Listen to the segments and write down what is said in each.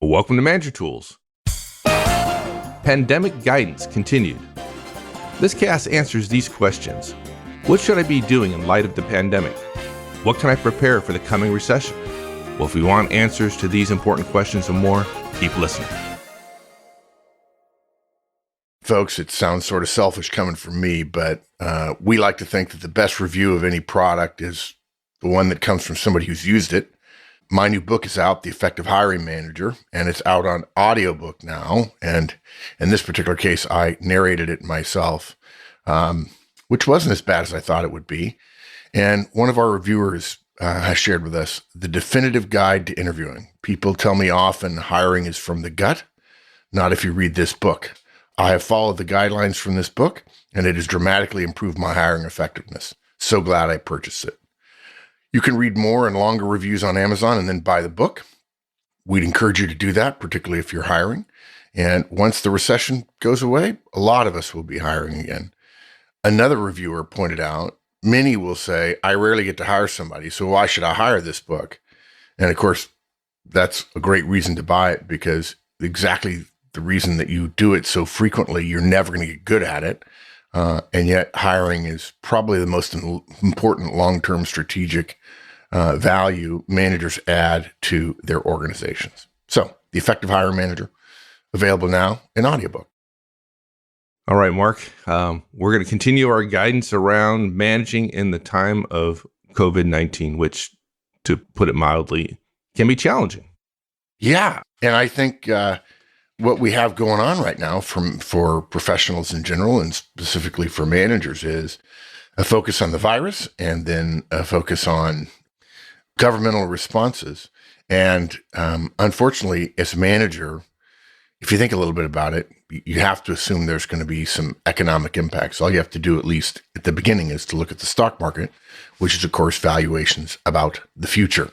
Welcome to Manager Tools. Pandemic guidance continued. This cast answers these questions. What should I be doing in light of the pandemic? What can I prepare for the coming recession? Well, if we want answers to these important questions and more, keep listening. Folks, it sounds sort of selfish coming from me, but we like to think that the best review of any product is the one that comes from somebody who's used it. My new book is out, The Effective Hiring Manager, and it's out on audiobook now. And in this particular case, I narrated it myself, which wasn't as bad as I thought it would be. And one of our reviewers has shared with us the definitive guide to interviewing. People tell me often hiring is from the gut, not if you read this book. I have followed the guidelines from this book, and it has dramatically improved my hiring effectiveness. So glad I purchased it. You can read more and longer reviews on Amazon and then buy the book. We'd encourage you to do that, particularly if you're hiring. And once the recession goes away, a lot of us will be hiring again. Another reviewer pointed out, many will say, I rarely get to hire somebody, so why should I hire this book? And of course, that's a great reason to buy it, because exactly the reason that you do it so frequently, you're never going to get good at it. And yet hiring is probably the most important long-term strategic value managers add to their organizations. So The Effective Hiring Manager, available now in audiobook. All right, Mark, we're going to continue our guidance around managing in the time of COVID-19, which, to put it mildly, can be challenging. Yeah. And I think what we have going on right now for professionals in general and specifically for managers is a focus on the virus and then a focus on governmental responses. And unfortunately, as a manager, if you think a little bit about it, you have to assume there's going to be some economic impacts. All you have to do, at least at the beginning, is to look at the stock market, which is, of course, valuations about the future.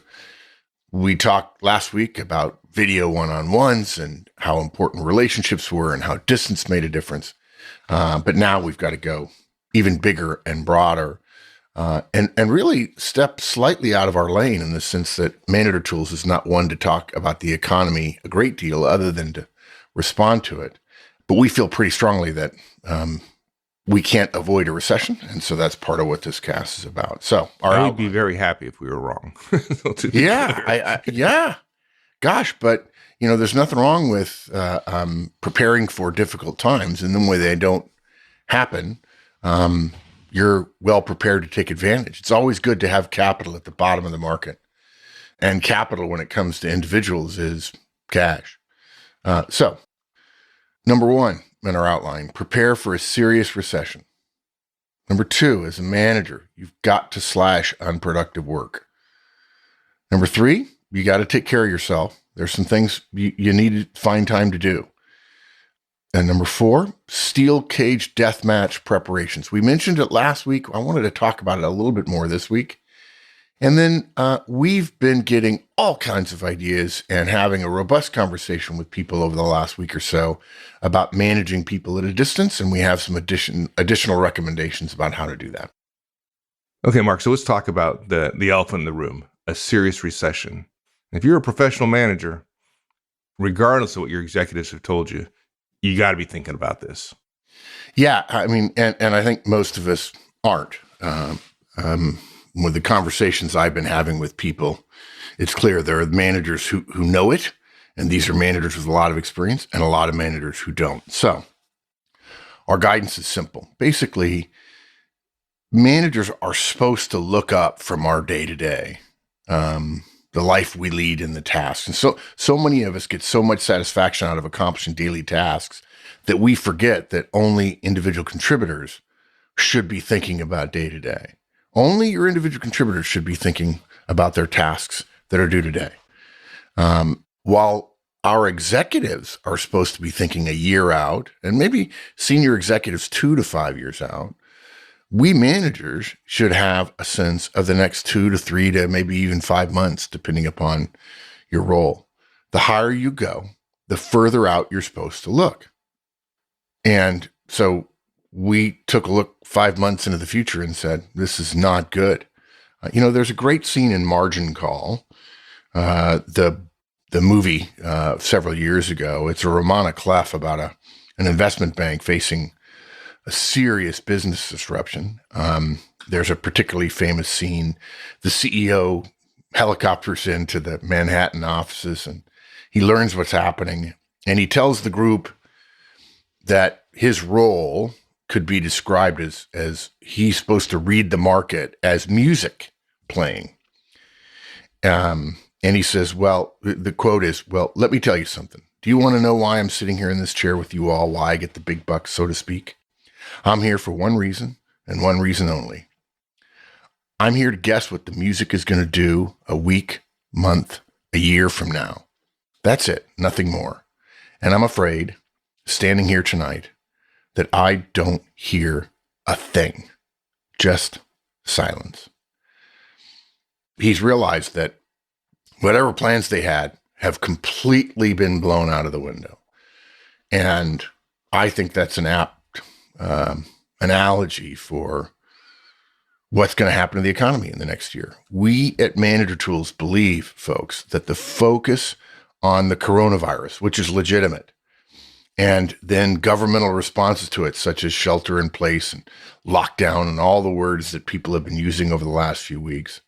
We talked last week about video one-on-ones and how important relationships were and how distance made a difference. But now we've got to go even bigger and broader and really step slightly out of our lane, in the sense that Manager Tools is not one to talk about the economy a great deal other than to respond to it. But we feel pretty strongly that we can't avoid a recession. And so that's part of what this cast is about. So I would be very happy if we were wrong. Yeah. Gosh, but there's nothing wrong with preparing for difficult times. And then when they don't happen, you're well prepared to take advantage. It's always good to have capital at the bottom of the market. And capital, when it comes to individuals, is cash. So number one in our outline, prepare for a serious recession. Number two, as a manager, you've got to slash unproductive work. Number three, you got to take care of yourself. There's some things you need to find time to do. And number four, steel cage deathmatch preparations. We mentioned it last week. I wanted to talk about it a little bit more this week. And then we've been getting all kinds of ideas and having a robust conversation with people over the last week or so about managing people at a distance. And we have some additional recommendations about how to do that. Okay, Mark, so let's talk about the elephant in the room, a serious recession. If you're a professional manager, regardless of what your executives have told you, you got to be thinking about this. Yeah, I mean, and I think most of us aren't. With the conversations I've been having with people, it's clear there are managers who know it, and these are managers with a lot of experience, and a lot of managers who don't. So our guidance is simple. Basically, managers are supposed to look up from our day-to-day, the life we lead in the tasks. And so many of us get so much satisfaction out of accomplishing daily tasks that we forget that only individual contributors should be thinking about day-to-day. Only your individual contributors should be thinking about their tasks that are due today. While our executives are supposed to be thinking a year out, and maybe senior executives 2 to 5 years out, we managers should have a sense of the next 2 to 3 to maybe even 5 months, depending upon your role. The higher you go, the further out you're supposed to look. And so we took a look 5 months into the future and said, this is not good. There's a great scene in Margin Call. The the movie several years ago. It's a Romana Clef about an investment bank facing a serious business disruption. There's a particularly famous scene. The CEO helicopters into the Manhattan offices and he learns what's happening. And he tells the group that his role could be described as he's supposed to read the market as music playing. And he says, well, the quote is, well, let me tell you something. Do you want to know why I'm sitting here in this chair with you all, why I get the big bucks, so to speak? I'm here for one reason and one reason only. I'm here to guess what the music is going to do a week, month, a year from now. That's it, nothing more. And I'm afraid, standing here tonight, that I don't hear a thing, just silence. He's realized that whatever plans they had have completely been blown out of the window. And I think that's an apt analogy for what's going to happen to the economy in the next year. We at Manager Tools believe, folks, that the focus on the coronavirus, which is legitimate, and then governmental responses to it, such as shelter in place and lockdown and all the words that people have been using over the last few weeks.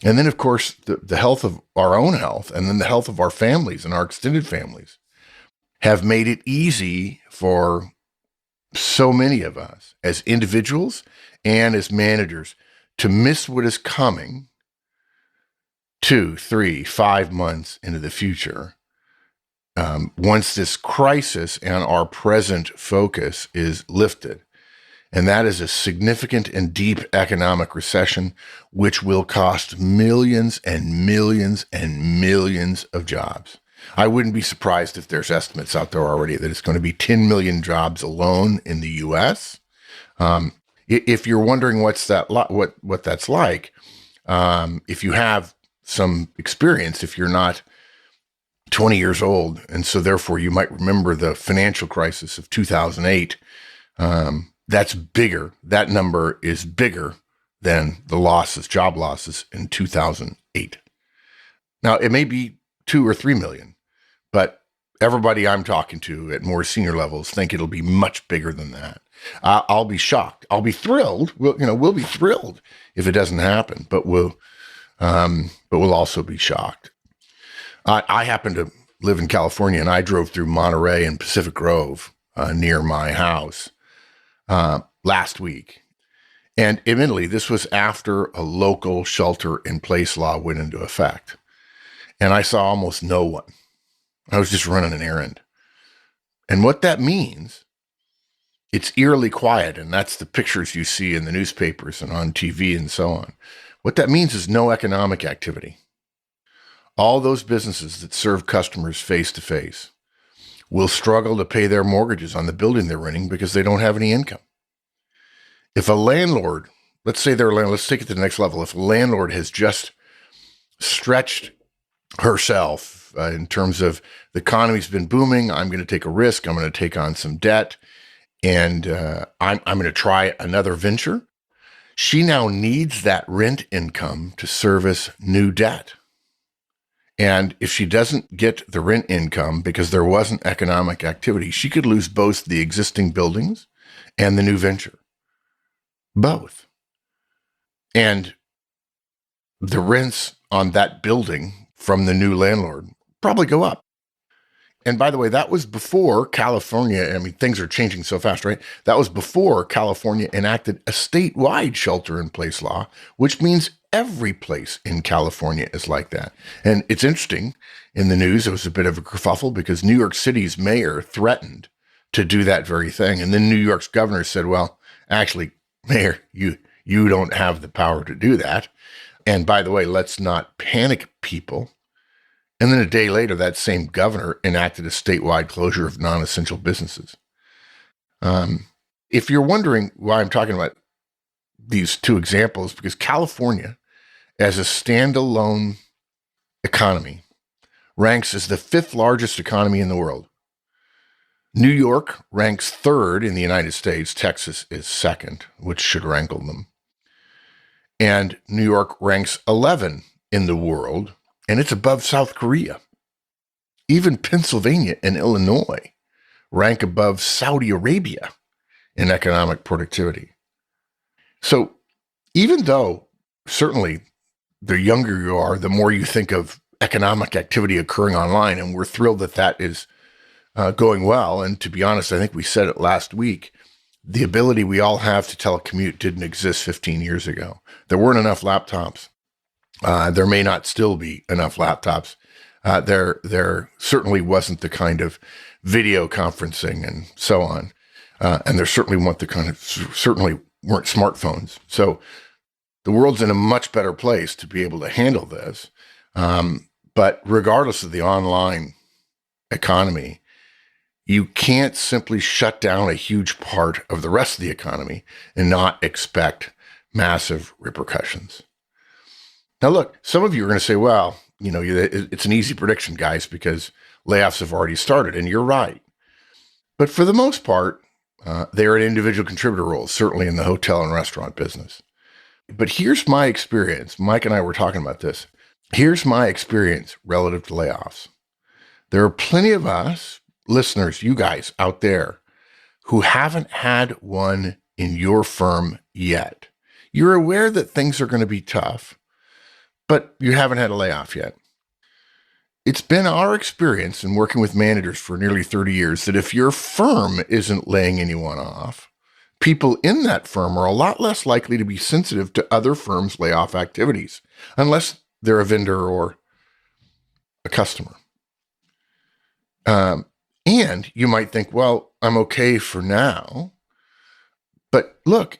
And then, of course, the health of our own health and then the health of our families and our extended families have made it easy for so many of us as individuals and as managers to miss what is coming 2, 3, 5 months into the future. Once this crisis and our present focus is lifted. And that is a significant and deep economic recession, which will cost millions and millions and millions of jobs. I wouldn't be surprised if there's estimates out there already that it's going to be 10 million jobs alone in the U.S. If you're wondering what that's like, if you have some experience, if you're not 20 years old, and so therefore you might remember the financial crisis of 2008, that's bigger. That number is bigger than the job losses in 2008. Now, it may be 2 or 3 million, but everybody I'm talking to at more senior levels think it'll be much bigger than that. I'll be shocked. I'll be thrilled. We'll be thrilled if it doesn't happen, but we'll also be shocked. I happen to live in California, and I drove through Monterey and Pacific Grove near my house last week. And admittedly, this was after a local shelter-in-place law went into effect. And I saw almost no one. I was just running an errand. And what that means, it's eerily quiet, and that's the pictures you see in the newspapers and on TV and so on. What that means is no economic activity. All those businesses that serve customers face-to-face will struggle to pay their mortgages on the building they're renting because they don't have any income. If a landlord, let's take it to the next level. If a landlord has just stretched herself in terms of the economy's been booming, I'm going to take a risk, I'm going to take on some debt, and I'm going to try another venture. She now needs that rent income to service new debt. And if she doesn't get the rent income because there wasn't economic activity, she could lose both the existing buildings and the new venture. Both. And the rents on that building from the new landlord probably go up. And by the way, that was before California. I mean, things are changing so fast, right? That was before California enacted a statewide shelter-in-place law, which means every place in California is like that. And it's interesting, in the news, it was a bit of a kerfuffle because New York City's mayor threatened to do that very thing. And then New York's governor said, well, actually, Mayor, you don't have the power to do that. And by the way, let's not panic people. And then a day later, that same governor enacted a statewide closure of non-essential businesses. If you're wondering why I'm talking about these two examples, because California, as a standalone economy, ranks as the 5th largest economy in the world. New York ranks 3rd in the United States. Texas is 2nd, which should rankle them. And New York ranks 11 in the world, and it's above South Korea. Even Pennsylvania and Illinois rank above Saudi Arabia in economic productivity. So even though certainly the younger you are, the more you think of economic activity occurring online, and we're thrilled that that is going well. And to be honest, I think we said it last week, the ability we all have to telecommute didn't exist 15 years ago. There weren't enough laptops. There may not still be enough laptops. There certainly wasn't the kind of video conferencing and so on. And there certainly weren't smartphones. So the world's in a much better place to be able to handle this. But regardless of the online economy, you can't simply shut down a huge part of the rest of the economy and not expect massive repercussions. Now, look, some of you are going to say, well, it's an easy prediction, guys, because layoffs have already started. And you're right. But for the most part, they're in individual contributor roles, certainly in the hotel and restaurant business. But here's my experience. Mike and I were talking about this. Here's my experience relative to layoffs. There are plenty of us, listeners, you guys out there, who haven't had one in your firm yet. You're aware that things are going to be tough, but you haven't had a layoff yet. It's been our experience in working with managers for nearly 30 years that if your firm isn't laying anyone off, people in that firm are a lot less likely to be sensitive to other firms' layoff activities, unless they're a vendor or a customer. And you might think, well, I'm okay for now. But look,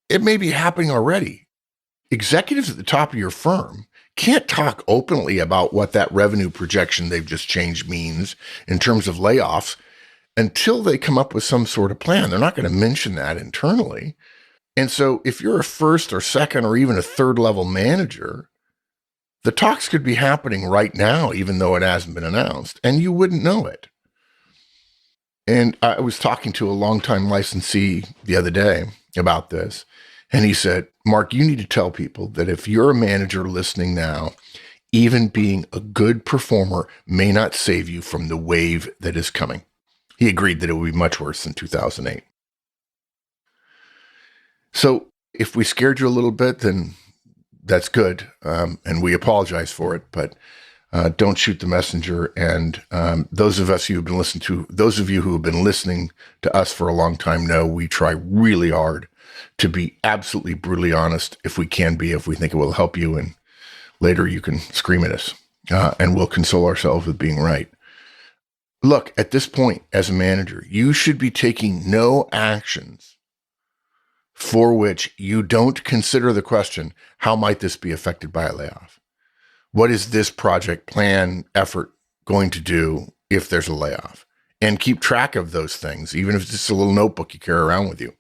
it may be happening already. Executives at the top of your firm can't talk openly about what that revenue projection they've just changed means in terms of layoffs until they come up with some sort of plan. They're not going to mention that internally. And so if you're a first or second or even a third level manager, the talks could be happening right now, even though it hasn't been announced, and you wouldn't know it. And I was talking to a longtime licensee the other day about this, and he said, Mark, you need to tell people that if you're a manager listening now, even being a good performer may not save you from the wave that is coming. He agreed that it would be much worse than 2008. So if we scared you a little bit, then that's good. And we apologize for it, but don't shoot the messenger. And those of you who have been listening to us for a long time know we try really hard to be absolutely brutally honest if we can be, if we think it will help you. And later you can scream at us and we'll console ourselves with being right. Look, at this point, as a manager, you should be taking no actions for which you don't consider the question, how might this be affected by a layoff? What is this project plan effort going to do if there's a layoff? And keep track of those things, even if it's just a little notebook you carry around with you,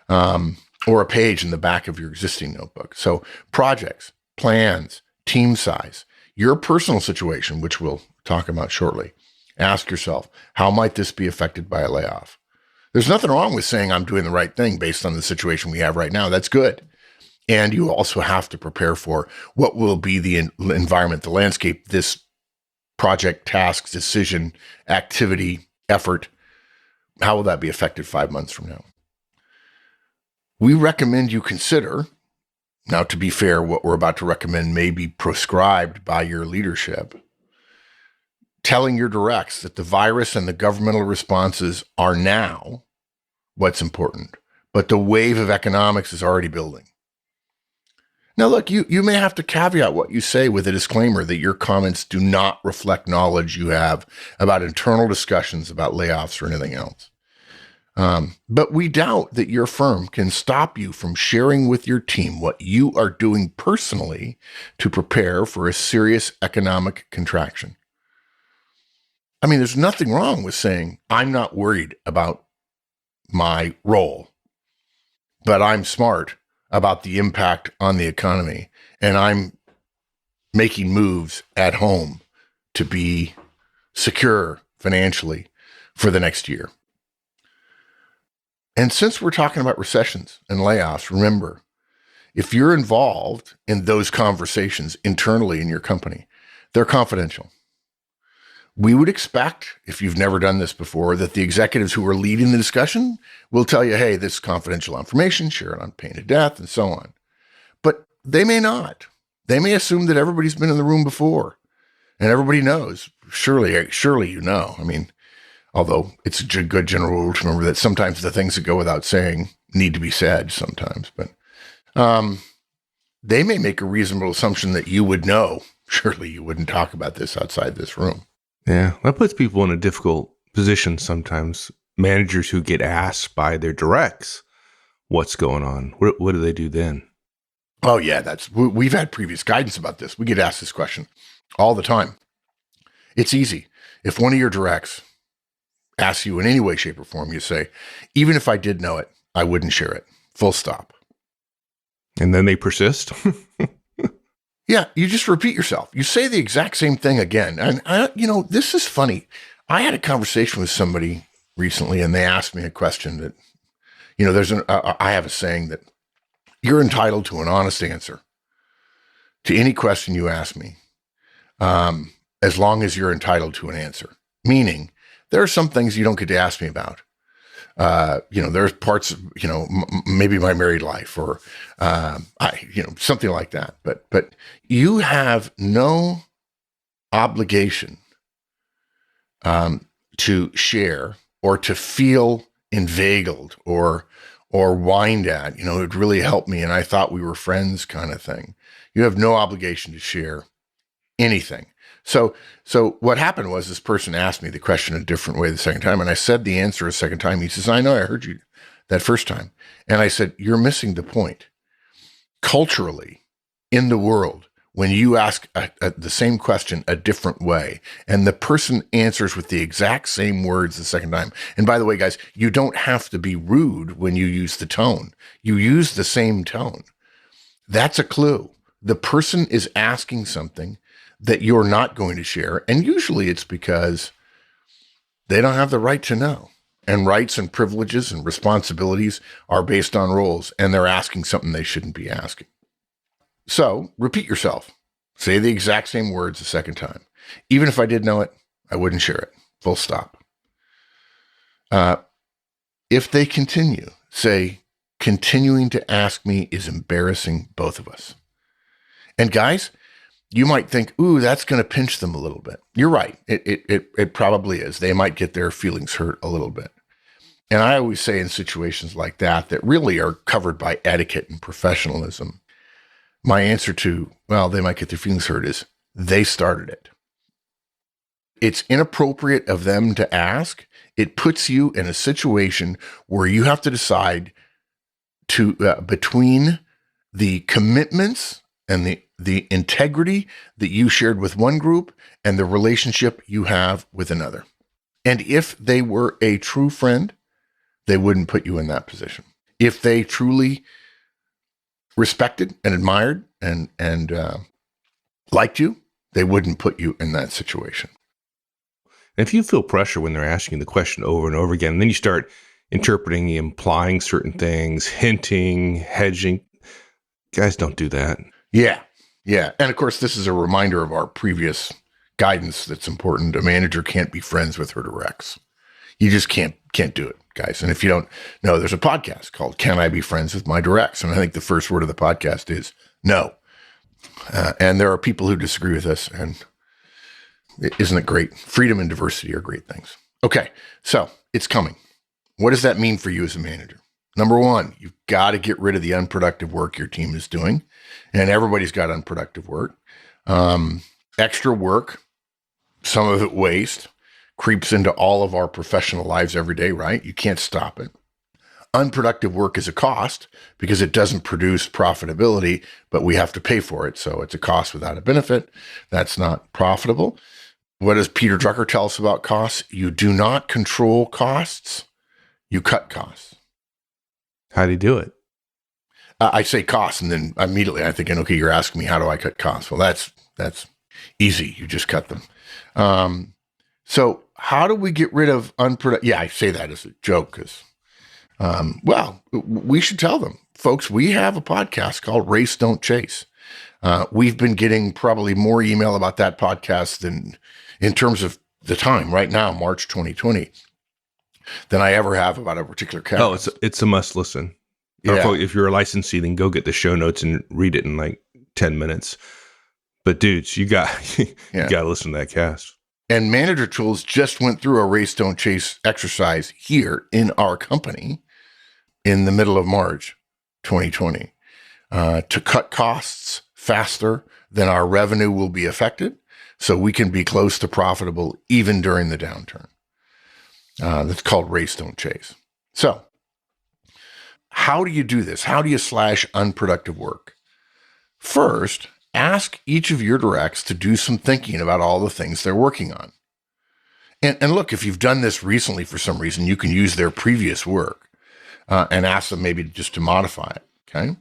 or a page in the back of your existing notebook. So projects, plans, team size, your personal situation, which we'll talk about shortly. Ask yourself, how might this be affected by a layoff? There's nothing wrong with saying I'm doing the right thing based on the situation we have right now. That's good. And you also have to prepare for what will be the environment, the landscape, this project, task, decision, activity, effort. How will that be affected 5 months from now? We recommend you consider, now to be fair, what we're about to recommend may be prescribed by your leadership, telling your directs that the virus and the governmental responses are now what's important, but the wave of economics is already building. Now, look, you may have to caveat what you say with a disclaimer that your comments do not reflect knowledge you have about internal discussions about layoffs or anything else. But we doubt that your firm can stop you from sharing with your team what you are doing personally to prepare for a serious economic contraction. I mean, there's nothing wrong with saying, I'm not worried about my role, but I'm smart about the impact on the economy, and I'm making moves at home to be secure financially for the next year. And since we're talking about recessions and layoffs, remember, if you're involved in those conversations internally in your company, they're confidential. We would expect, if you've never done this before, that the executives who are leading the discussion will tell you, hey, this is confidential information, share it on pain of death, and so on. But they may not. They may assume that everybody's been in the room before and everybody knows. Surely you know. I mean, although it's a good general rule to remember that sometimes the things that go without saying need to be said sometimes. But they may make a reasonable assumption that you would know. Surely you wouldn't talk about this outside this room. Yeah, that puts people in a difficult position sometimes. Managers who get asked by their directs what's going on. What do they do then? Oh, yeah, we've had previous guidance about this. We get asked this question all the time. It's easy. If one of your directs asks you in any way, shape, or form, you say, even if I did know it, I wouldn't share it. Full stop. And then they persist? Yeah, you just repeat yourself. You say the exact same thing again. And, this is funny. I had a conversation with somebody recently, and they asked me a question that, I have a saying that you're entitled to an honest answer to any question you ask me, as long as you're entitled to an answer. Meaning, there are some things you don't get to ask me about. There's parts of, maybe my married life or, something like that. But you have no obligation, to share or to feel inveigled or whined at, it really helped me. And I thought we were friends kind of thing. You have no obligation to share anything. So what happened was this person asked me the question a different way the second time, and I said the answer a second time. He says, I know, I heard you that first time. And I said, you're missing the point. Culturally, in the world, when you ask the same question a different way, and the person answers with the exact same words the second time. And by the way, guys, you don't have to be rude when you use the tone. You use the same tone. That's a clue. The person is asking something that you're not going to share. And usually it's because they don't have the right to know. And rights and privileges and responsibilities are based on roles, and they're asking something they shouldn't be asking. So repeat yourself. Say the exact same words a second time. Even if I did know it, I wouldn't share it. Full stop. If they continue, say, continuing to ask me is embarrassing both of us. And guys, you might think, ooh, that's going to pinch them a little bit. You're right. It probably is. They might get their feelings hurt a little bit. And I always say in situations like that really are covered by etiquette and professionalism, my answer to, well, they might get their feelings hurt is they started it. It's inappropriate of them to ask. It puts you in a situation where you have to decide between the commitments and the integrity that you shared with one group and the relationship you have with another. And if they were a true friend, they wouldn't put you in that position. If they truly respected and admired and liked you, they wouldn't put you in that situation. And if you feel pressure when they're asking the question over and over again, and then you start interpreting, implying certain things, hinting, hedging, guys, don't do that. Yeah. And of course, this is a reminder of our previous guidance that's important. A manager can't be friends with her directs. You just can't do it, guys. And if you don't know, there's a podcast called Can I Be Friends with My Directs? And I think the first word of the podcast is no. And there are people who disagree with us, and isn't it great? Freedom and diversity are great things. Okay, so it's coming. What does that mean for you as a manager? Number one, you've got to get rid of the unproductive work your team is doing. And everybody's got unproductive work. Extra work, some of it waste, creeps into all of our professional lives every day, right? You can't stop it. Unproductive work is a cost because it doesn't produce profitability, but we have to pay for it. So it's a cost without a benefit. That's not profitable. What does Peter Drucker tell us about costs? You do not control costs. You cut costs. How do you do it? I say costs, and then immediately I'm thinking, okay, you're asking me, how do I cut costs? Well, that's easy. You just cut them. So how do we get rid of unproductive? Yeah, I say that as a joke because, we should tell them, folks, we have a podcast called Race Don't Chase. We've been getting probably more email about that podcast than in terms of the time right now, March 2020, than I ever have about a particular cast. Oh, it's a must listen. Yeah. If you're a licensee, then go get the show notes and read it in like 10 minutes. But dudes, you got to listen to that cast. And Manager Tools just went through a race, don't chase exercise here in our company in the middle of March 2020 to cut costs faster than our revenue will be affected, so we can be close to profitable even during the downturn. That's called Race, Don't Chase. So how do you do this? How do you slash unproductive work? First, ask each of your directs to do some thinking about all the things they're working on. And look, if you've done this recently for some reason, you can use their previous work and ask them maybe just to modify it, okay?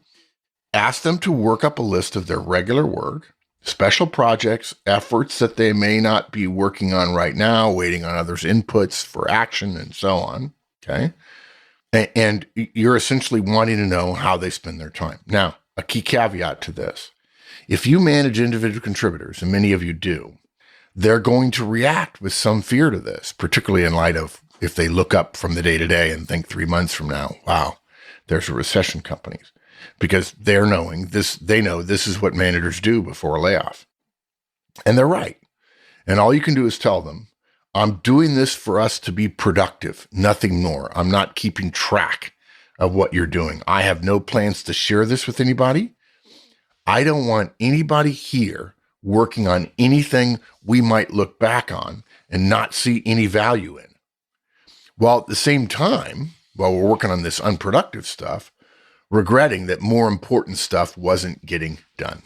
Ask them to work up a list of their regular work, special projects, efforts that they may not be working on right now, waiting on others' inputs for action and so on, okay? And you're essentially wanting to know how they spend their time. Now, a key caveat to this. If you manage individual contributors, and many of you do, they're going to react with some fear to this, particularly in light of if they look up from the day to day and think 3 months from now, wow, there's a recession, companies, because they know this is what managers do before a layoff. And they're right. And all you can do is tell them, I'm doing this for us to be productive, nothing more. I'm not keeping track of what you're doing. I have no plans to share this with anybody. I don't want anybody here working on anything we might look back on and not see any value in. While at the same time, while we're working on this unproductive stuff, regretting that more important stuff wasn't getting done.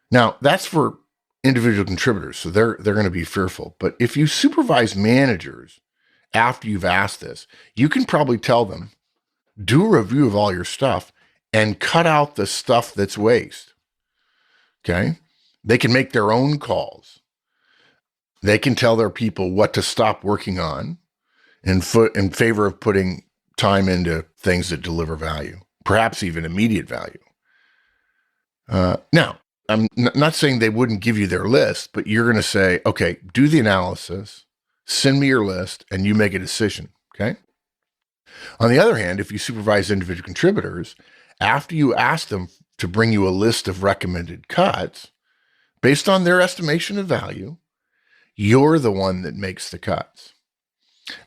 Now, that's for individual contributors, so they're going to be fearful. But if you supervise managers after you've asked this, you can probably tell them, do a review of all your stuff and cut out the stuff that's waste. Okay? They can make their own calls. They can tell their people what to stop working on in favor of putting time into things that deliver value, perhaps even immediate value. Now, I'm not saying they wouldn't give you their list, but you're going to say, okay, do the analysis, send me your list, and you make a decision, okay? On the other hand, if you supervise individual contributors, after you ask them to bring you a list of recommended cuts, based on their estimation of value, you're the one that makes the cuts.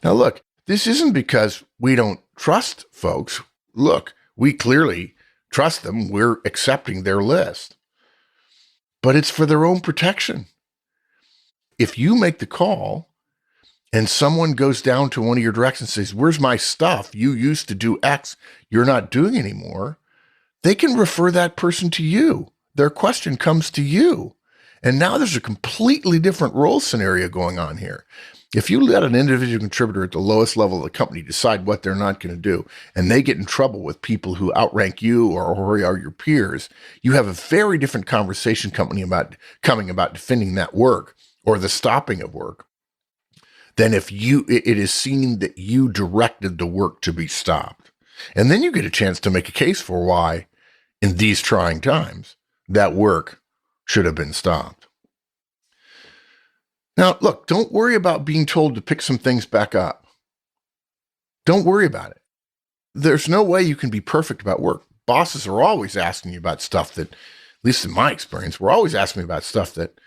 Now, look, this isn't because we don't trust folks. Look, we clearly trust them. We're accepting their list. But it's for their own protection. If you make the call and someone goes down to one of your directs and says, where's my stuff? You used to do X, you're not doing anymore. They can refer that person to you. Their question comes to you. And now there's a completely different role scenario going on here. If you let an individual contributor at the lowest level of the company decide what they're not going to do, and they get in trouble with people who outrank you or are your peers, you have a very different conversation coming about defending that work or the stopping of work than if it is seen that you directed the work to be stopped. And then you get a chance to make a case for why, in these trying times, that work should have been stopped. Now, look, don't worry about being told to pick some things back up. Don't worry about it. There's no way you can be perfect about work. Bosses are always asking you about stuff that, at least in my experience, were always asking me about stuff that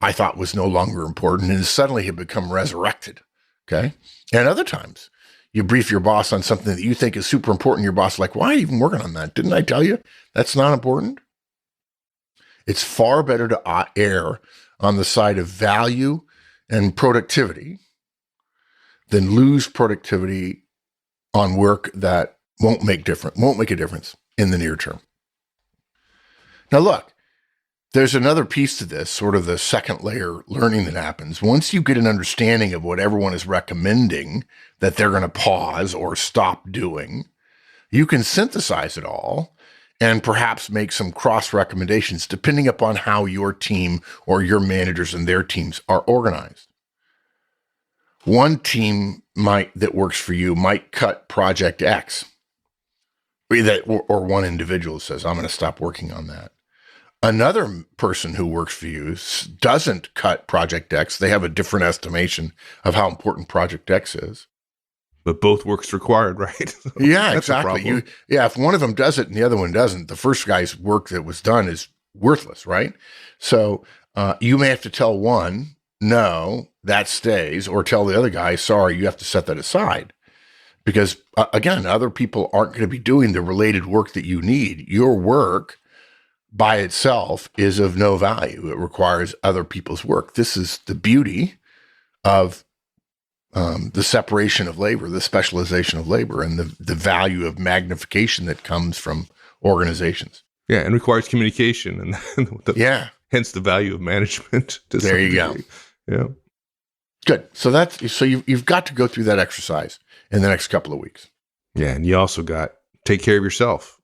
I thought was no longer important and suddenly had become resurrected, okay? And other times, you brief your boss on something that you think is super important. Your boss is like, why are you even working on that? Didn't I tell you that's not important? It's far better to err on the side of value and productivity than lose productivity on work that won't make a difference in the near term. Now, look, there's another piece to this, sort of the second layer learning that happens. Once you get an understanding of what everyone is recommending that they're going to pause or stop doing, you can synthesize it all and perhaps make some cross recommendations depending upon how your team or your managers and their teams are organized. One team that works for you might cut project X, or one individual says, I'm going to stop working on that. Another person who works for you doesn't cut Project X. They have a different estimation of how important Project X is. But both work's required, right? So Yeah, that's a exactly. problem. If one of them does it and the other one doesn't, the first guy's work that was done is worthless, right? So you may have to tell one, no, that stays, or tell the other guy, sorry, you have to set that aside. Because again, other people aren't going to be doing the related work that you need. Your work by itself is of no value. It requires other people's work. This is the beauty of the separation of labor, the specialization of labor, and the value of magnification that comes from organizations. Yeah, and requires communication, and hence the value of management. There you go. Yeah. Good. So you've got to go through that exercise in the next couple of weeks. Yeah, and you also got take care of yourself,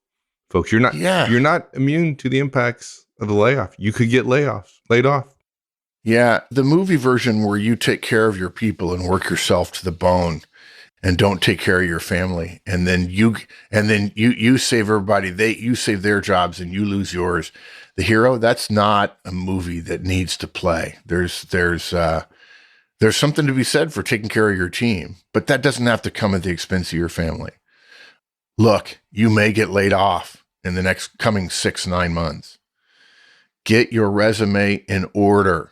folks. You're not immune to the impacts of the layoff. You could get laid off. Yeah, the movie version where you take care of your people and work yourself to the bone and don't take care of your family, and then you save everybody, you save their jobs and you lose yours. The hero, that's not a movie that needs to play. There's something to be said for taking care of your team, but that doesn't have to come at the expense of your family. Look, you may get laid off in the next coming 6-9 months. Get your resume in order.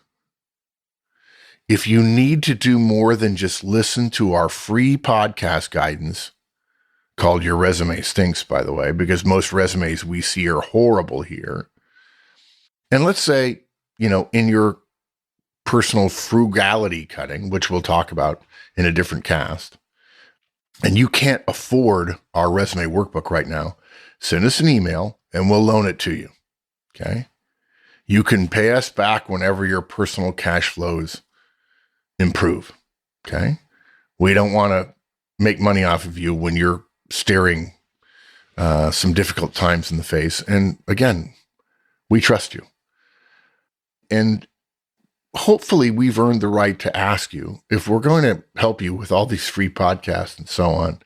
If you need to do more than just listen to our free podcast guidance, called Your Resume Stinks, by the way, because most resumes we see are horrible here. And let's say, in your personal frugality cutting, which we'll talk about in a different cast, and you can't afford our resume workbook right now, send us an email and we'll loan it to you. Okay. You can pay us back whenever your personal cash flows improve. Okay. We don't want to make money off of you when you're staring some difficult times in the face. And again, we trust you. And hopefully we've earned the right to ask you, if we're going to help you with all these free podcasts and so on,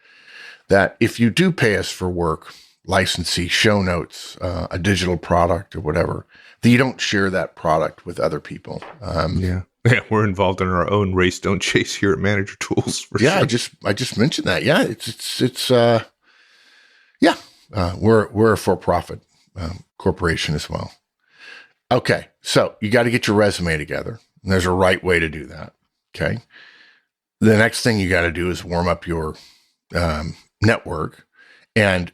that if you do pay us for work, licensee, show notes, a digital product or whatever, that you don't share that product with other people. Yeah, we're involved in our own race, don't chase here at Manager Tools. Sure. I just mentioned that. Yeah, we're a for-profit corporation as well. Okay, so you got to get your resume together. And there's a right way to do that. Okay, the next thing you got to do is warm up your network. And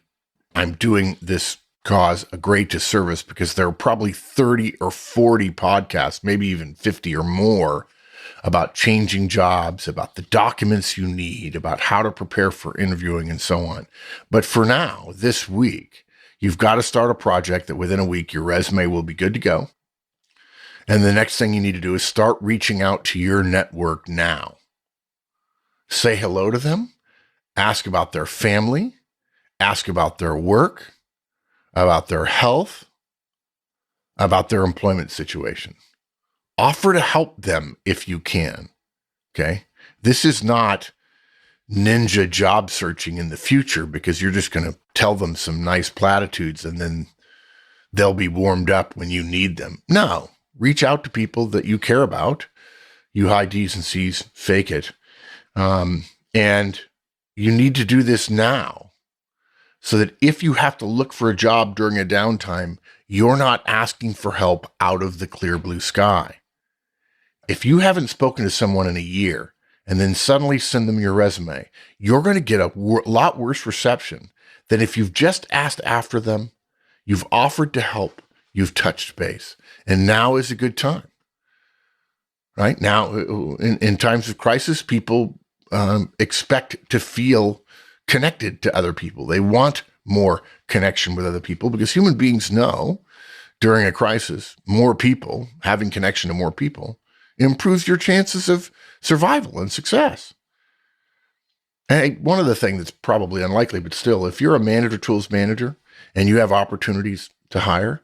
I'm doing this cause a great disservice because there are probably 30 or 40 podcasts, maybe even 50 or more, about changing jobs, about the documents you need, about how to prepare for interviewing and so on. But for now, this week, you've got to start a project that within a week, your resume will be good to go. And the next thing you need to do is start reaching out to your network now. Say hello to them, ask about their family, ask about their work, about their health, about their employment situation. Offer to help them if you can. Okay. This is not ninja job searching in the future because you're just going to tell them some nice platitudes and then they'll be warmed up when you need them. No, reach out to people that you care about. You high D's and C's, fake it. And you need to do this now so that if you have to look for a job during a downtime, you're not asking for help out of the clear blue sky. If you haven't spoken to someone in a year and then suddenly send them your resume, you're going to get a lot worse reception than if you've just asked after them, you've offered to help, you've touched base, and now is a good time. Right? Now, in times of crisis, people expect to feel connected to other people. They want more connection with other people because human beings know during a crisis, more people, having connection to more people, improves your chances of survival and success. And one other thing that's probably unlikely, but still, if you're a Manager Tools manager and you have opportunities to hire,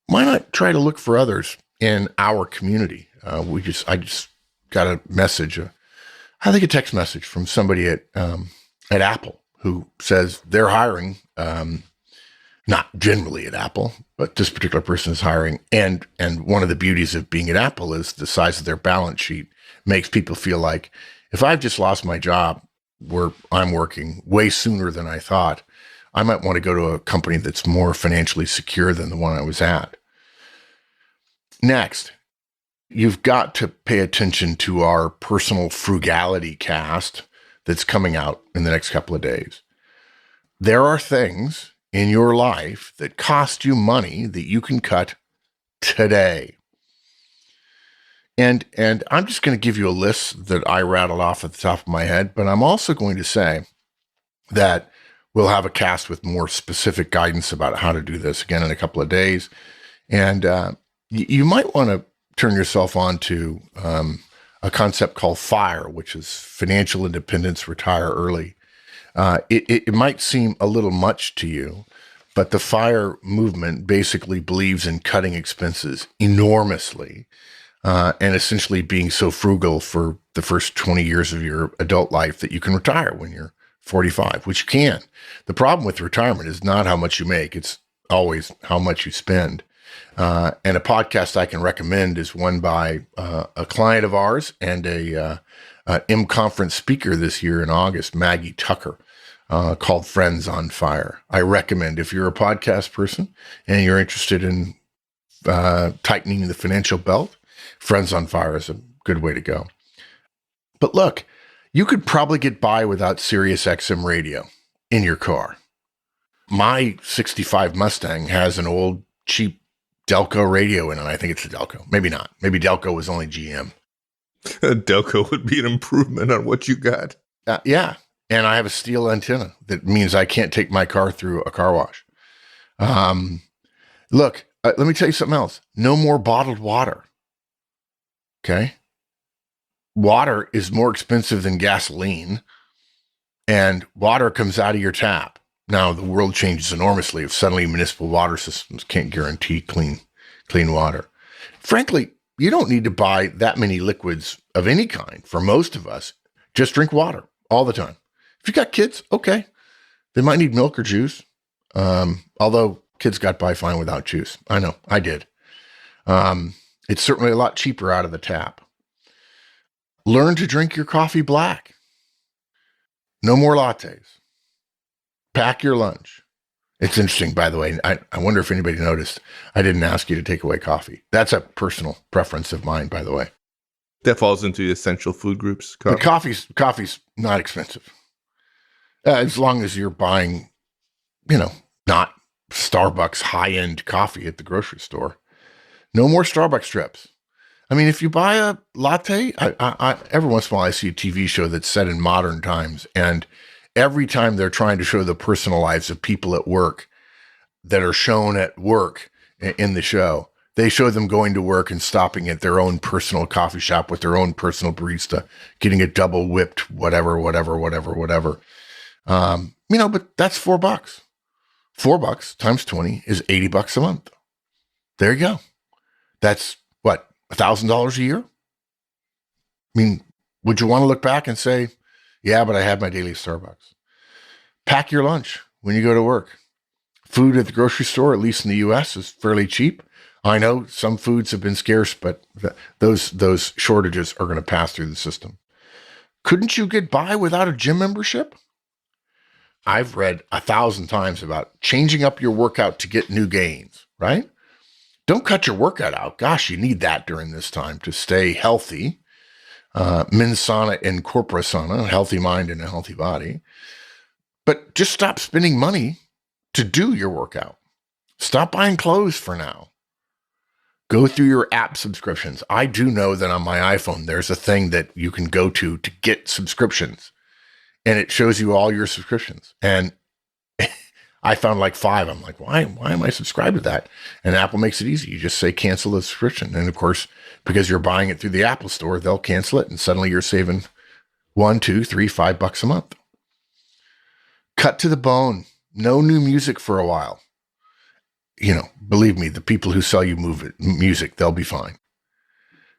why not try to look for others in our community? I just got a message, I think a text message from somebody at Apple who says they're hiring Not generally at Apple, but this particular person is hiring. And one of the beauties of being at Apple is the size of their balance sheet makes people feel like if I've just lost my job where I'm working way sooner than I thought, I might want to go to a company that's more financially secure than the one I was at. Next, you've got to pay attention to our personal frugality cast that's coming out in the next couple of days. There are things in your life that cost you money that you can cut today. And I'm just going to give you a list that I rattled off at the top of my head, but I'm also going to say that we'll have a cast with more specific guidance about how to do this again in a couple of days. And you might want to turn yourself on to a concept called FIRE, which is Financial Independence, Retire Early. It might seem a little much to you, but the FIRE movement basically believes in cutting expenses enormously and essentially being so frugal for the first 20 years of your adult life that you can retire when you're 45, which you can. The problem with retirement is not how much you make. It's always how much you spend. And a podcast I can recommend is one by a client of ours and a M conference speaker this year in August, Maggie Tucker, called Friends on Fire. I recommend if you're a podcast person and you're interested in tightening the financial belt, Friends on Fire is a good way to go. But look, you could probably get by without Sirius XM radio in your car. My 65 Mustang has an old cheap Delco radio in it. I think it's a Delco. Maybe not. Maybe Delco was only GM. Delco would be an improvement on what you got. Yeah. And I have a steel antenna that means I can't take my car through a car wash. Look, let me tell you something else. No more bottled water. Okay. Water is more expensive than gasoline, and water comes out of your tap. Now, the world changes enormously if suddenly municipal water systems can't guarantee clean water. Frankly, you don't need to buy that many liquids of any kind for most of us. Just drink water all the time. If you got kids, okay. They might need milk or juice. Although kids got by fine without juice. I know, I did. It's certainly a lot cheaper out of the tap. Learn to drink your coffee black. No more lattes. Pack your lunch. It's interesting, by the way. I wonder if anybody noticed. I didn't ask you to take away coffee. That's a personal preference of mine, by the way. That falls into the essential food groups. But coffee's not expensive. As long as you're buying, not Starbucks high-end coffee at the grocery store. No more Starbucks trips. I mean, if you buy a latte, I every once in a while I see a TV show that's set in modern times, and every time they're trying to show the personal lives of people at work that are shown at work in the show, they show them going to work and stopping at their own personal coffee shop with their own personal barista, getting a double whipped, whatever. But that's $4. $4 times 20 is $80 a month. There you go. That's what, $1,000 a year? I mean, would you want to look back and say, yeah, but I had my daily Starbucks? Pack your lunch when you go to work. Food at the grocery store, at least in the US, is fairly cheap. I know some foods have been scarce, but those shortages are going to pass through the system. Couldn't you get by without a gym membership? I've read 1,000 times about changing up your workout to get new gains, right? Don't cut your workout out. Gosh, you need that during this time to stay healthy. Mens sana and corpora sana, a healthy mind and a healthy body. But just stop spending money to do your workout. Stop buying clothes for now. Go through your app subscriptions. I do know that on my iPhone, there's a thing that you can go to get subscriptions. And it shows you all your subscriptions. And I found like 5. I'm like, why am I subscribed to that? And Apple makes it easy. You just say cancel the subscription. And of course, because you're buying it through the Apple store, they'll cancel it. And suddenly you're saving $1, $2, $3, $5 a month. Cut to the bone. No new music for a while. Believe me, the people who sell you music, they'll be fine.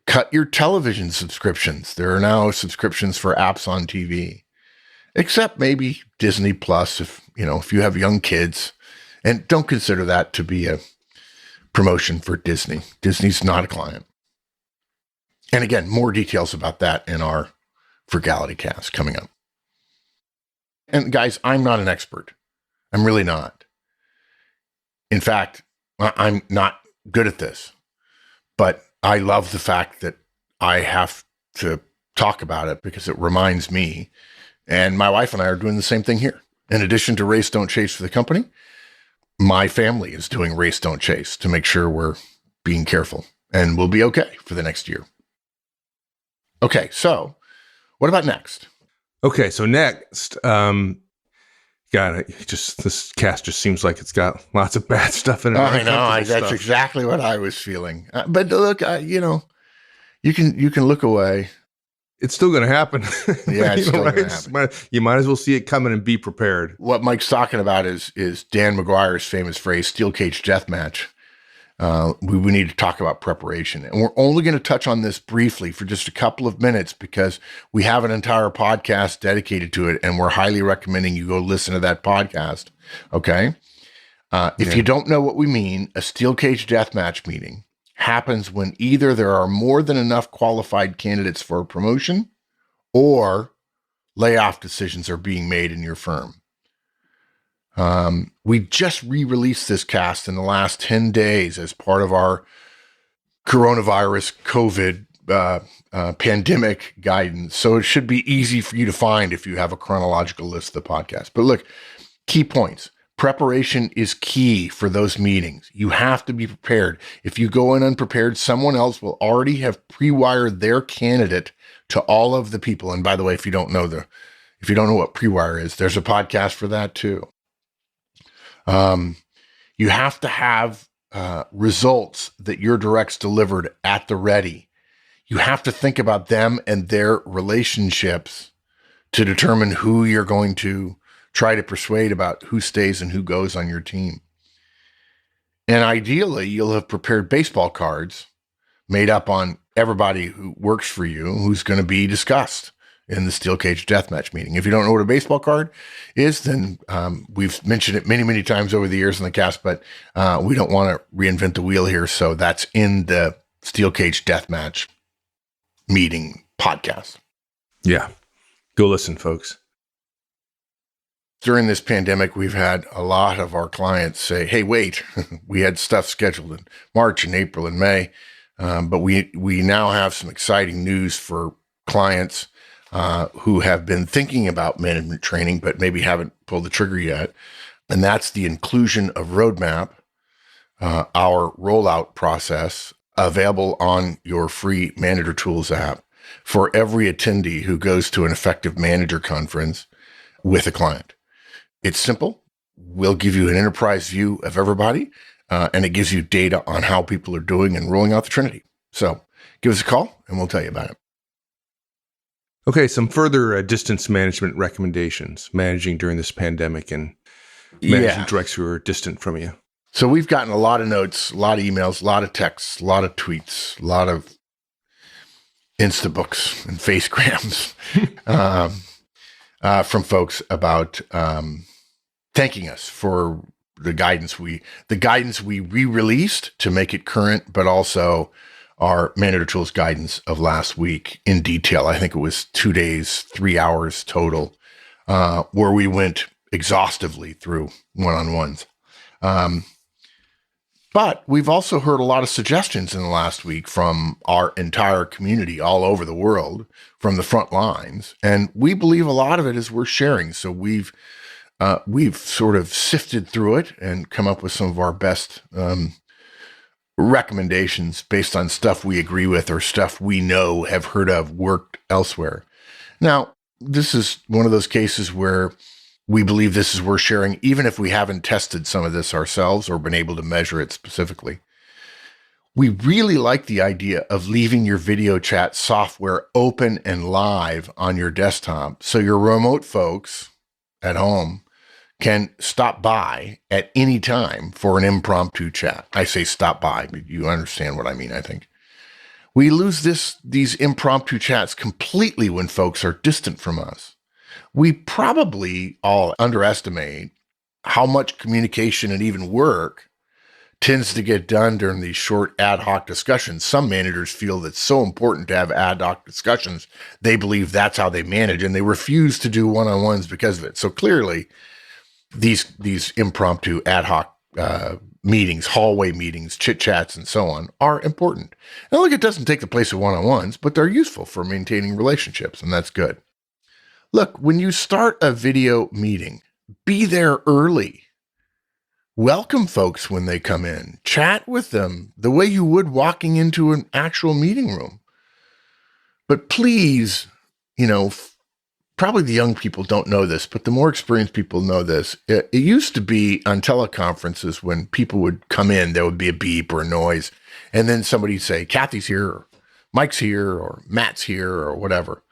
Cut your television subscriptions. There are now subscriptions for apps on TV. Except maybe Disney Plus, if you have young kids And don't consider that to be a promotion for Disney. Disney's not a client. And again, more details about that in our Frugality Cast coming up. And guys, I'm not an expert. I'm really not. In fact, I'm not good at this. But I love the fact that I have to talk about it because it reminds me. And my wife and I are doing the same thing here. In addition to Race Don't Chase for the company, my family is doing Race Don't Chase to make sure we're being careful, and we'll be okay for the next year. Okay, so what about next? Okay, so next, this cast just seems like it's got lots of bad stuff in it. I know, that's exactly what I was feeling. But look, you can look away. It's still going to happen. Yeah, it's still going to happen. You might as well see it coming and be prepared. What Mike's talking about is Dan McGuire's famous phrase, steel cage deathmatch. We need to talk about preparation. And we're only going to touch on this briefly for just a couple of minutes because we have an entire podcast dedicated to it, and we're highly recommending you go listen to that podcast. Okay? If you don't know what we mean, a steel cage deathmatch meeting happens when either there are more than enough qualified candidates for a promotion or layoff decisions are being made in your firm. We just re-released this cast in the last 10 days as part of our coronavirus COVID pandemic guidance. So it should be easy for you to find if you have a chronological list of the podcast. But look, key points. Preparation is key for those meetings. You have to be prepared. If you go in unprepared, someone else will already have pre-wired their candidate to all of the people. And by the way, if you don't know what pre-wire is, there's a podcast for that too. You have to have results that your directs delivered at the ready. You have to think about them and their relationships to determine who you're going to try to persuade about who stays and who goes on your team. And ideally, you'll have prepared baseball cards made up on everybody who works for you, who's going to be discussed in the steel cage deathmatch meeting. If you don't know what a baseball card is, then we've mentioned it many, many times over the years in the cast, but we don't want to reinvent the wheel here. So that's in the steel cage deathmatch meeting podcast. Yeah. Go listen, folks. During this pandemic, we've had a lot of our clients say, hey, wait, we had stuff scheduled in March and April and May, but we now have some exciting news for clients who have been thinking about management training, but maybe haven't pulled the trigger yet. And that's the inclusion of Roadmap, our rollout process, available on your free Manager Tools app for every attendee who goes to an Effective Manager conference with a client. It's simple. We'll give you an enterprise view of everybody, and it gives you data on how people are doing and rolling out the Trinity. So give us a call, and we'll tell you about it. Okay, some further distance management recommendations, managing during this pandemic and managing directs who are distant from you. So we've gotten a lot of notes, a lot of emails, a lot of texts, a lot of tweets, a lot of Instabooks and Facegrams from folks about thanking us for the guidance we re-released to make it current, but also our Manager Tools guidance of last week in detail. I think it was 2 days, 3 hours total, where we went exhaustively through one-on-ones. But we've also heard a lot of suggestions in the last week from our entire community all over the world, from the front lines. And we believe a lot of it is worth sharing. So we've sort of sifted through it and come up with some of our best recommendations based on stuff we agree with or stuff we know, have heard of, worked elsewhere. Now, this is one of those cases where we believe this is worth sharing, even if we haven't tested some of this ourselves or been able to measure it specifically. We really like the idea of leaving your video chat software open and live on your desktop so your remote folks at home can stop by at any time for an impromptu chat. I say stop by, but you understand what I mean, I think. We lose these impromptu chats completely when folks are distant from us. We probably all underestimate how much communication and even work tends to get done during these short ad hoc discussions. Some managers feel that it's so important to have ad hoc discussions. They believe that's how they manage, and they refuse to do one-on-ones because of it. So clearly, these impromptu ad hoc meetings, hallway meetings, chit chats, and so on are important. And look, it doesn't take the place of one-on-ones, but they're useful for maintaining relationships, and that's good. Look, when you start a video meeting, be there early. Welcome folks when they come in. Chat with them the way you would walking into an actual meeting room. But please, probably the young people don't know this, but the more experienced people know this. It used to be on teleconferences when people would come in, there would be a beep or a noise, and then somebody'd say, Kathy's here, or Mike's here, or Matt's here, or whatever.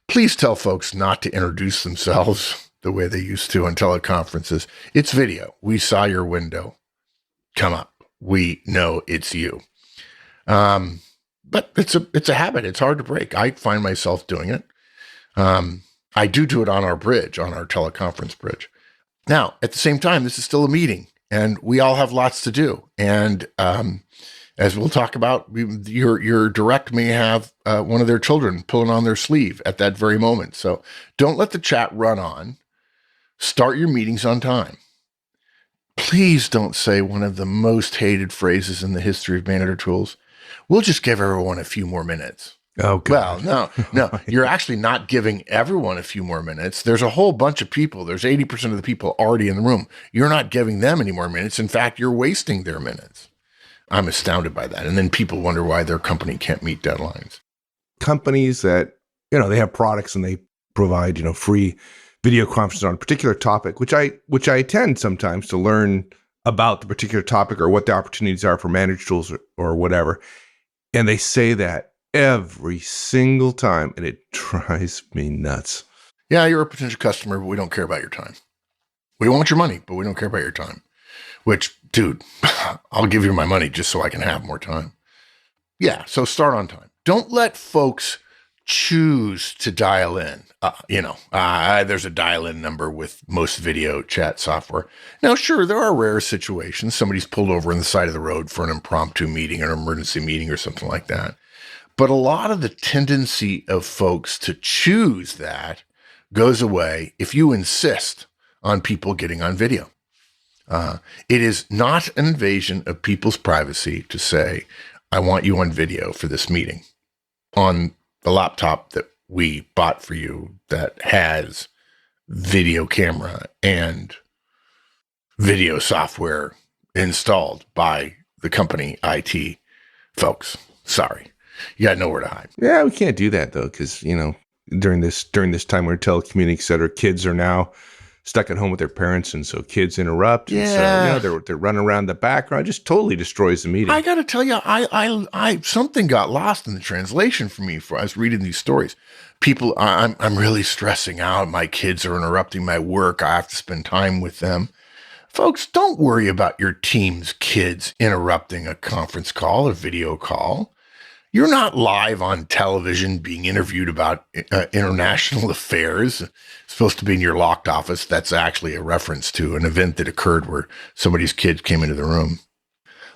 Please tell folks not to introduce themselves the way they used to on teleconferences. It's video. We saw your window. Come up. We know it's you. But it's a habit. It's hard to break. I find myself doing it. I do it on our bridge, on our teleconference bridge. Now, at the same time, this is still a meeting, and we all have lots to do. And as we'll talk about, your direct may have one of their children pulling on their sleeve at that very moment. So don't let the chat run on. Start your meetings on time. Please don't say one of the most hated phrases in the history of Manager Tools. We'll just give everyone a few more minutes. Oh, God. Well, no, you're actually not giving everyone a few more minutes. There's a whole bunch of people. There's 80% of the people already in the room. You're not giving them any more minutes. In fact, you're wasting their minutes. I'm astounded by that. And then people wonder why their company can't meet deadlines. Companies that, they have products and they provide, free video conferences on a particular topic, which I attend sometimes to learn about the particular topic or what the opportunities are for Manager Tools or whatever. And they say that every single time, and it drives me nuts. Yeah, you're a potential customer, but we don't care about your time. We want your money, but we don't care about your time. Which, dude, I'll give you my money just so I can have more time. Yeah, so start on time. Don't let folks choose to dial in. There's a dial-in number with most video chat software. Now, sure, there are rare situations. Somebody's pulled over on the side of the road for an impromptu meeting or an emergency meeting or something like that. But a lot of the tendency of folks to choose that goes away if you insist on people getting on video. It is not an invasion of people's privacy to say, I want you on video for this meeting on the laptop that we bought for you that has video camera and video software installed by the company IT folks. Sorry. You got nowhere to hide. Yeah, we can't do that though, because during this time where telecommuting, et cetera, kids are now stuck at home with their parents, and so kids interrupt. Yeah. And so they're running around the background. It just totally destroys the meeting. I got to tell you, I something got lost in the translation for me. I was reading these stories. People, I'm really stressing out. My kids are interrupting my work. I have to spend time with them. Folks, don't worry about your team's kids interrupting a conference call, a video call. You're not live on television being interviewed about international affairs. It's supposed to be in your locked office. That's actually a reference to an event that occurred where somebody's kids came into the room.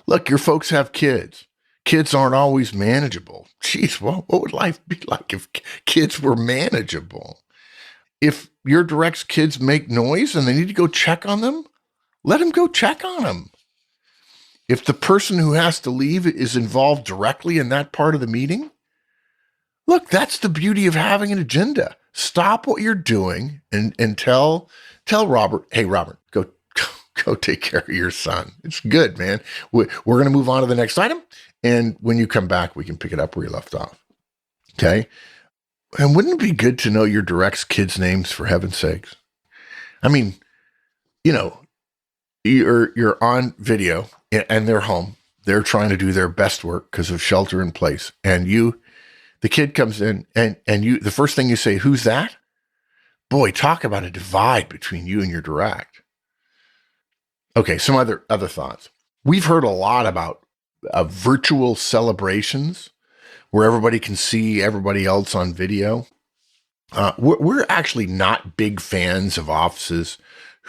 Look, your folks have kids. Kids aren't always manageable. Jeez, what would life be like if kids were manageable? If your direct's kids make noise and they need to go check on them, let them go check on them. If the person who has to leave is involved directly in that part of the meeting, look, that's the beauty of having an agenda. Stop what you're doing and tell Robert, hey, Robert, go take care of your son. It's good, man. We're going to move on to the next item. And when you come back, we can pick it up where you left off. Okay. And wouldn't it be good to know your direct's kids' names, for heaven's sakes? I mean, you're on video and they're home. They're trying to do their best work because of shelter in place. And the kid comes in and the first thing you say, who's that? Boy, talk about a divide between you and your direct. Okay, some other thoughts. We've heard a lot about virtual celebrations where everybody can see everybody else on video. We're actually not big fans of offices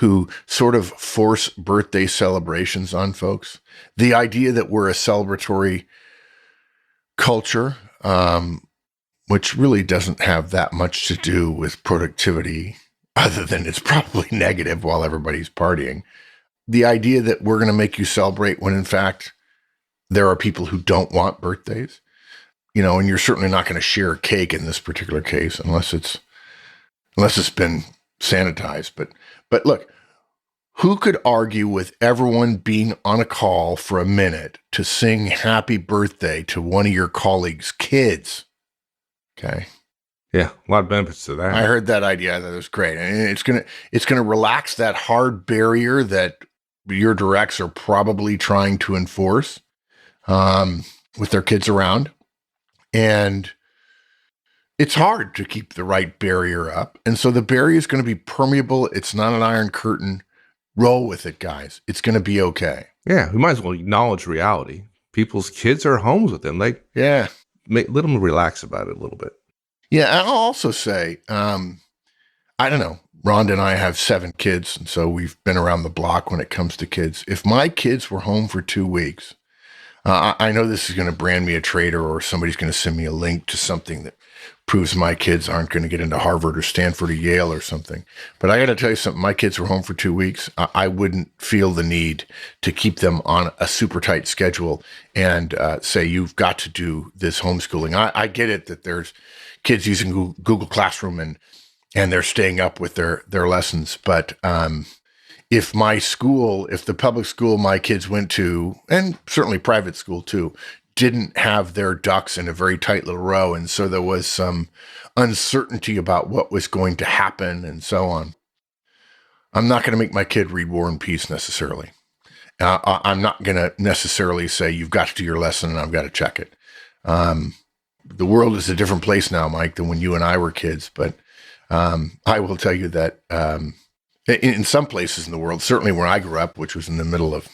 who sort of force birthday celebrations on folks. The idea that we're a celebratory culture, which really doesn't have that much to do with productivity, other than it's probably negative while everybody's partying. The idea that we're going to make you celebrate when in fact there are people who don't want birthdays, and you're certainly not going to share cake in this particular case unless it's been sanitized. But look, who could argue with everyone being on a call for a minute to sing happy birthday to one of your colleagues' kids? Okay. Yeah, a lot of benefits to that. I heard that idea. I thought it was great. And it's gonna relax that hard barrier that your directs are probably trying to enforce with their kids around. And it's hard to keep the right barrier up. And so the barrier is going to be permeable. It's not an iron curtain. Roll with it, guys. It's going to be okay. Yeah, we might as well acknowledge reality. People's kids are homes with them. Let them relax about it a little bit. Yeah, I'll also say, I don't know, Rhonda and I have 7 kids, and so we've been around the block when it comes to kids. If my kids were home for 2 weeks, I know this is going to brand me a traitor, or somebody's going to send me a link to something that proves my kids aren't going to get into Harvard or Stanford or Yale or something. But I got to tell you something, my kids were home for 2 weeks. I wouldn't feel the need to keep them on a super tight schedule and say, you've got to do this homeschooling. I get it that there's kids using Google Classroom and they're staying up with their lessons. But if the public school my kids went to, and certainly private school too, didn't have their ducks in a very tight little row, and so there was some uncertainty about what was going to happen and so on, I'm not going to make my kid read War and Peace necessarily. I'm not going to necessarily say, you've got to do your lesson and I've got to check it. The world is a different place now, Mike, than when you and I were kids. But I will tell you that in some places in the world, certainly where I grew up, which was in the middle of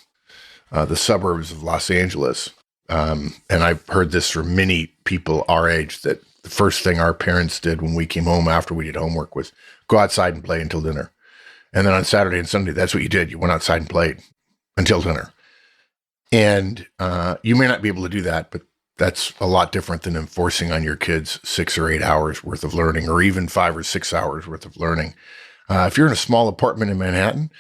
the suburbs of Los Angeles, and I've heard this from many people our age, that the first thing our parents did when we came home after we did homework was go outside and play until dinner. And then on Saturday and Sunday, that's what you did. You went outside and played until dinner. And you may not be able to do that, but that's a lot different than enforcing on your kids 6 or 8 hours worth of learning, or even 5 or 6 hours worth of learning. If you're in a small apartment in Manhattan,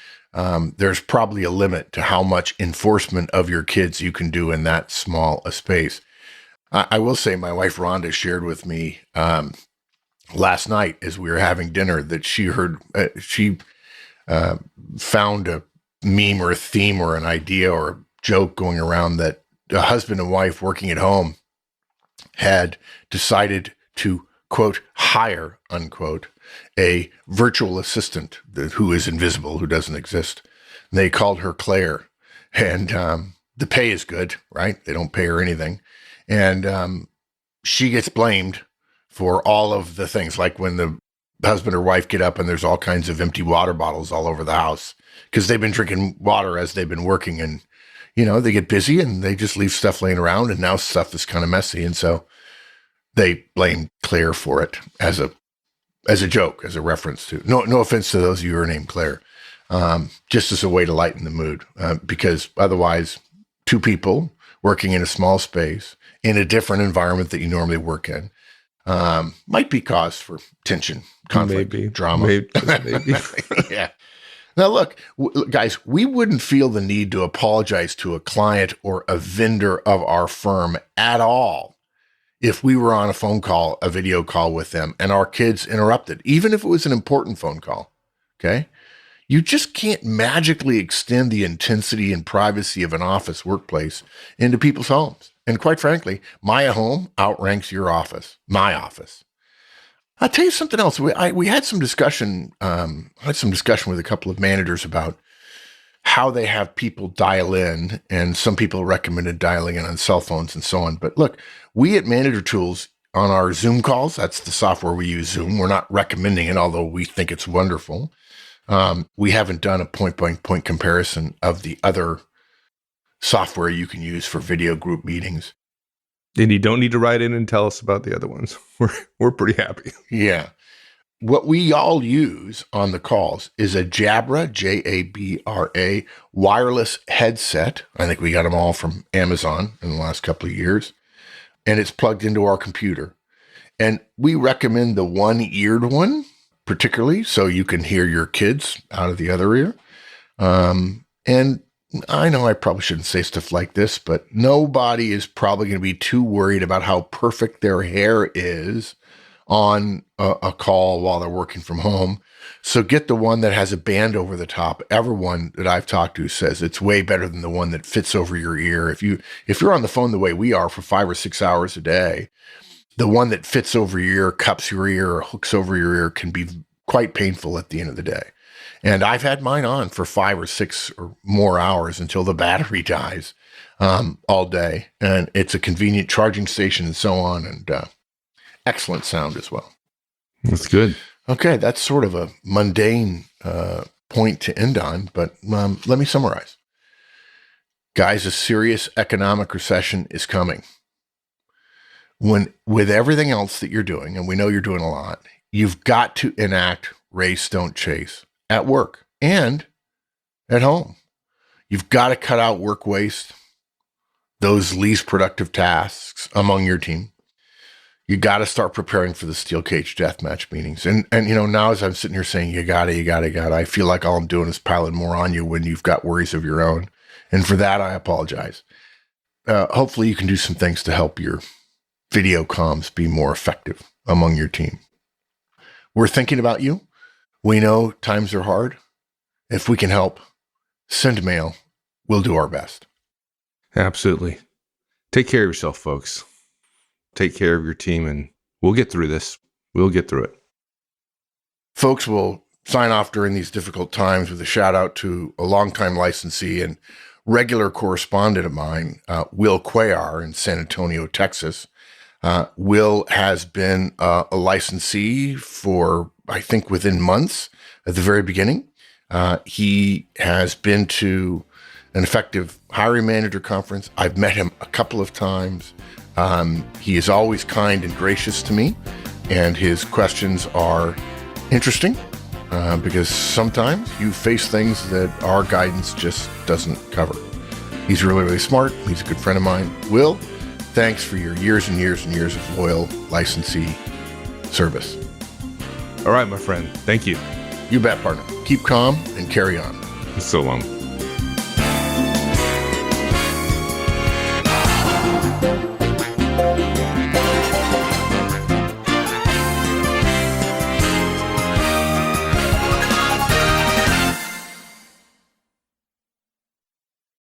there's probably a limit to how much enforcement of your kids you can do in that small a space. I will say my wife Rhonda shared with me last night as we were having dinner that she found a meme or a theme or an idea or a joke going around that a husband and wife working at home had decided to, quote, hire, unquote, a virtual assistant who is invisible, who doesn't exist. And they called her Claire. And the pay is good, right? They don't pay her anything. And she gets blamed for all of the things, like when the husband or wife get up and there's all kinds of empty water bottles all over the house because they've been drinking water as they've been working, and they get busy and they just leave stuff laying around, and now stuff is kind of messy. And so they blame Claire for it as a joke, as a reference to, no offense to those of you who are named Claire, just as a way to lighten the mood, because otherwise 2 people working in a small space in a different environment that you normally work in might be cause for tension, conflict, drama. Maybe. Yeah. Now, look, guys, we wouldn't feel the need to apologize to a client or a vendor of our firm at all if we were on a video call with them, and our kids interrupted, even if it was an important phone call. Okay. You just can't magically extend the intensity and privacy of an office workplace into people's homes. And quite frankly, my home outranks your office, my office. I'll tell you something else. We had some discussion. With a couple of managers about how they have people dial in, and some people recommended dialing in on cell phones and so on. But look, we at Manager Tools on our Zoom calls, that's the software we use, Zoom. We're not recommending it, although we think it's wonderful. We haven't done a point-by-point comparison of the other software you can use for video group meetings. And you don't need to write in and tell us about the other ones. We're pretty happy. Yeah. What we all use on the calls is a Jabra, Jabra, wireless headset. I think we got them all from Amazon in the last couple of years. And it's plugged into our computer. And we recommend the one-eared one, particularly, so you can hear your kids out of the other ear. And I know I probably shouldn't say stuff like this, but nobody is probably going to be too worried about how perfect their hair is on a call while they're working from home. So get the one that has a band over the top. Everyone that I've talked to says it's way better than the one that fits over your ear. If you're on the phone the way we are for 5 or 6 hours a day, the one that fits over your ear, cups your ear, or hooks over your ear can be quite painful at the end of the day. And I've had mine on for 5 or 6 or more hours until the battery dies all day. And it's a convenient charging station and so on. And excellent sound as well. That's good. Okay, that's sort of a mundane point to end on, but let me summarize. Guys, a serious economic recession is coming. With everything else that you're doing, and we know you're doing a lot, you've got to enact race, don't chase at work and at home. You've got to cut out work waste, those least productive tasks among your team. You got to start preparing for the steel cage deathmatch meetings. And now as I'm sitting here saying, you got to, I feel like all I'm doing is piling more on you when you've got worries of your own. And for that, I apologize. Hopefully you can do some things to help your video comms be more effective among your team. We're thinking about you. We know times are hard. If we can help, send mail. We'll do our best. Absolutely. Take care of yourself, folks. Take care of your team, and we'll get through this. We'll get through it. Folks, will sign off during these difficult times with a shout out to a longtime licensee and regular correspondent of mine, Will Cuellar in San Antonio, Texas. Will has been a licensee for, I think, within months at the very beginning. He has been to an Effective Hiring Manager conference. I've met him a couple of times. He is always kind and gracious to me, and his questions are interesting because sometimes you face things that our guidance just doesn't cover. He's really, really smart. He's a good friend of mine. Will, thanks for your years and years and years of loyal licensee service. All right, my friend. Thank you. You bet, partner. Keep calm and carry on. So long.